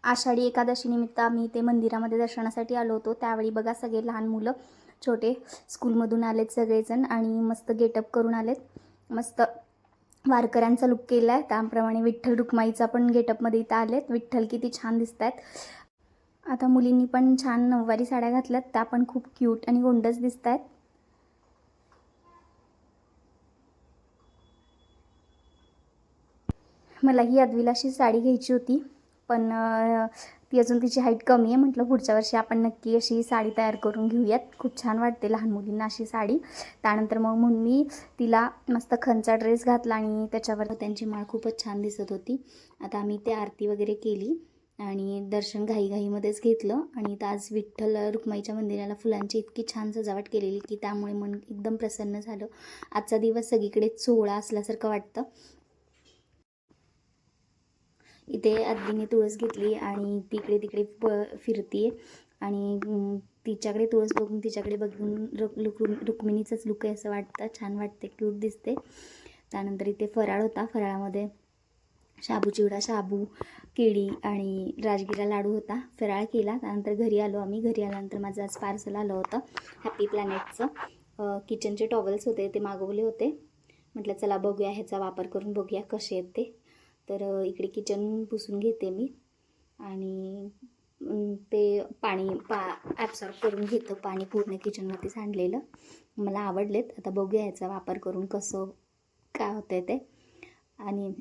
आषाढी एकादशी निमित्त आम्ही इथे मंदिरामध्ये दर्शनासाठी आलो होतो। त्यावेळी बघा सगळे लहान मुलं छोटे स्कूलमधून आलेत सगळेजण आणि मस्त गेटअप करून आलेत। मस्त वारकऱ्यांचा लुक केला आहे, त्याप्रमाणे विठ्ठल रुक्माईचा पण गेटअपमध्ये इथं आलेत। विठ्ठल किती छान दिसत आहेत। आता मुलींनी पण छान नऊवारी साड्या घातल्यात, त्या पण खूप क्यूट आणि गोंडस दिसत आहेत। मला ही अद्विलाशी साडी घ्यायची होती, पण ती अजून तिची हाईट कमी आहे। म्हटलं पुढच्या वर्षी आपण नक्की अशी साडी तयार करून घेऊयात, खूप छान वाटते लहान मुलींना अशी साडी। त्यानंतर मग मी तिला मस्त खणचा ड्रेस घातला आणि त्याच्यावर त्यांची माळ खूपच छान दिसत होती। आता आम्ही ते आरती वगैरे केली आणि दर्शन घाईघाईमध्येच घेतलं। आणि आज विठ्ठल रुक्माईच्या मंदिराला फुलांची इतकी छान सजावट केलेली की त्यामुळे मन एकदम प्रसन्न झालं। आजचा दिवस सगळीकडे सोहळा असल्यासारखं वाटतं। इथे आजीने तुळस घेतली आणि तिकडे तिकडे फिरते आणि तिच्याकडे तुळस बघून तिच्याकडे बघून रुक्मिणीचंच लुक आहे असं वाटतं, छान वाटते, क्यूट दिसते। त्यानंतर इथे फराळ होता, फराळामध्ये शाबू चिवडा, शाबू, केळी आणि राजगिरा लाडू होता। फराळ केला, त्यानंतर घरी आलो आम्ही। घरी आल्यानंतर माझं आज पार्सल आलं होतं हॅपी प्लॅनेटचं। किचनचे टॉवेल्स होते ते मागवले होते। म्हटलं चला बघूया, ह्याचा वापर करून बघूया कसे आहेत ते। तर इकडे किचन पुसून घेते मी आणि ते पाणी ॲब्सॉर्ब करून घेतं पाणी पूर्ण किचनमध्ये सांडलेलं। मला आवडलेत, आता बघूया ह्याचा वापर करून कसं काय होतं आहे ते। आणि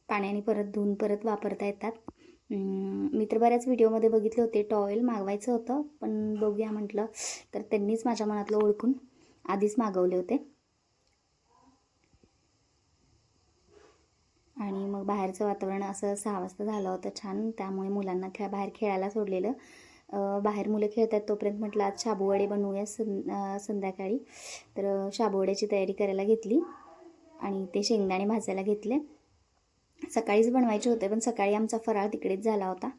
पाण्याने परत धुवून परत वापरता येतात। मी तर बऱ्याच व्हिडिओमध्ये बघितले होते टॉवेल मागवायचं होतं, पण बघूया म्हटलं, तर त्यांनीच माझ्या मनातलं ओळखून आधीच मागवले होते। आणि मग बाहेरचं वातावरण असं 6 वाजता झालं होतं छान, त्यामुळे मुलांना बाहेर खेळायला सोडलेलं। बाहेर मुलं खेळत आहेत तोपर्यंत म्हटलं आज शाबूवडे बनवूया संध्याकाळी। तर शाबूवड्याची तयारी करायला घेतली आणि ते शेंगदाणे भाजायला घेतले। सकाळीच बनवायचे होते, पण सकाळी आमचा फराळ तिकडेच झाला होता,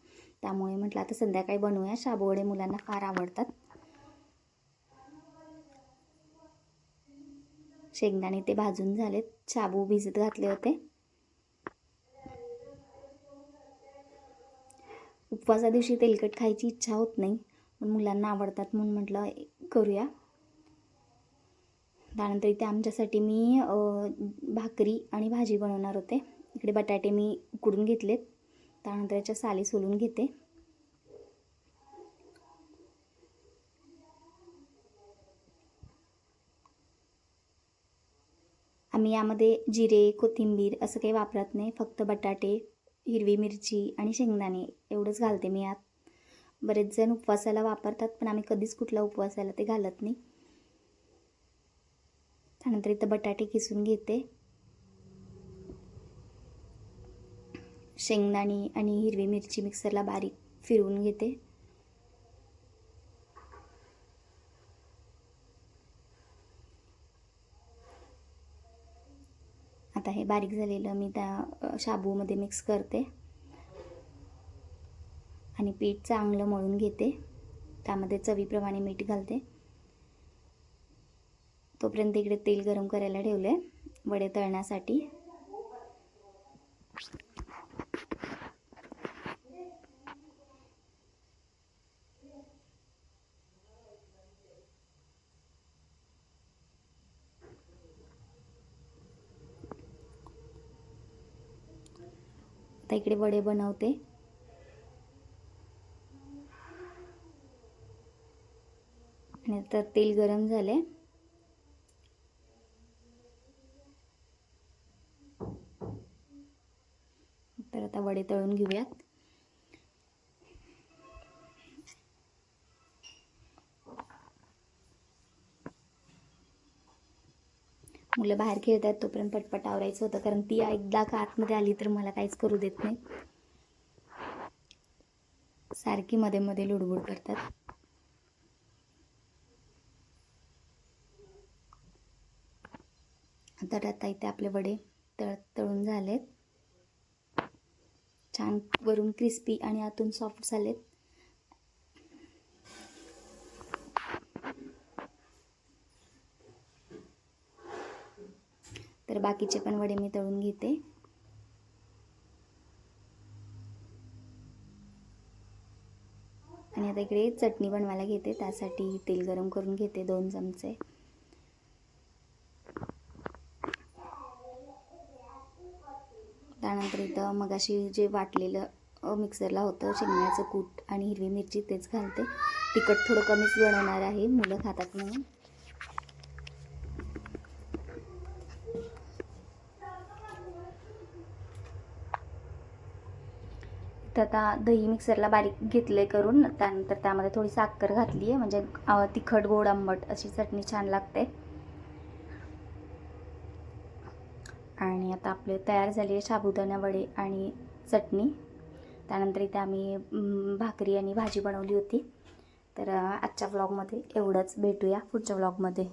त्यामुळे म्हटलं आता संध्याकाळी बनवूया। शाबूवडे मुलांना फार आवडतात। शेंगदाणे ते भाजून झालेत, शाबू भिजत घातले होते। उपवासा दिवशी तेलकट खायची इच्छा होत नाही, पण मुलांना आवडतात म्हणून म्हटलं करूया। त्यानंतर इथे आमच्यासाठी मी भाकरी आणि भाजी बनवणार होते। इकडे बटाटे मी उकडून घेतलेत, त्यानंतर याच्या साली सोलून घेते। आम्ही यामध्ये जिरे, कोथिंबीर असं काही वापरत नाही, फक्त बटाटे, हिरवी मिरची आणि शेंगदाणे एवढंच घालते मी यात। बरेच जण उपवासाला वापरतात, पण आम्ही कधीच कुठल्या उपवासाला ते घालत नाही। त्यानंतर इथं बटाटे किसून घेते, शेंगदाणे आणि हिरवी मिरची मिक्सरला बारीक फिरवून घेते। आता हे बारीक झालेलं मी त्या शाबूमध्ये मिक्स करते आणि पीठ चांगलं मळून घेते। त्यामध्ये चवीप्रमाणे मीठ घालते। तोपर्यंत इकडे तेल गरम करायला ठेवले वडे तळण्यासाठी। आता इकडे वडे बनवते। आणि आता तेल गरम झाले, तर आता वडे तळून घेऊयात। मुलं बाहेर खेळत आहेत तोपर्यंत पटपट आवरायचं होतं, कारण ती एकदा का आतमध्ये आली तर मला काहीच करू देत नाही, सारखी मध्ये मध्ये लुडबुड करतात। तर आता इथे आपले वडे तळून झालेत, छान वरून क्रिस्पी आणि आतून सॉफ्ट झालेत। तर तर बाकीचे पण वडे मी तळून घेते. आणि आता इकडे चटणी बनवायला घेते. त्यासाठी तेल गरम करून घेते 2 चमचे. त्यानंतर इथं मगाशी जे वाटलेलं मिक्सरला होतं शेंगदाण्याचं कूट आणि हिरवी मिरची तेच घालते. तिखट थोडं कमीच बनवणार आहे, मुलं खातात म्हणून. तर आता दही मिक्सरला बारीक घेतले करून. त्यानंतर त्यामध्ये थोडी साखर घातली आहे, म्हणजे तिखट गोड आंबट अशी चटणी छान लागते. आणि आता आपले तयार झाले साबुदाणा वडे आणि चटणी. त्यानंतर इथे आम्ही भाकरी आणि भाजी बनवली होती. तर आजच्या व्लॉगमध्ये एवढंच. भेटूया पुढच्या व्लॉगमध्ये.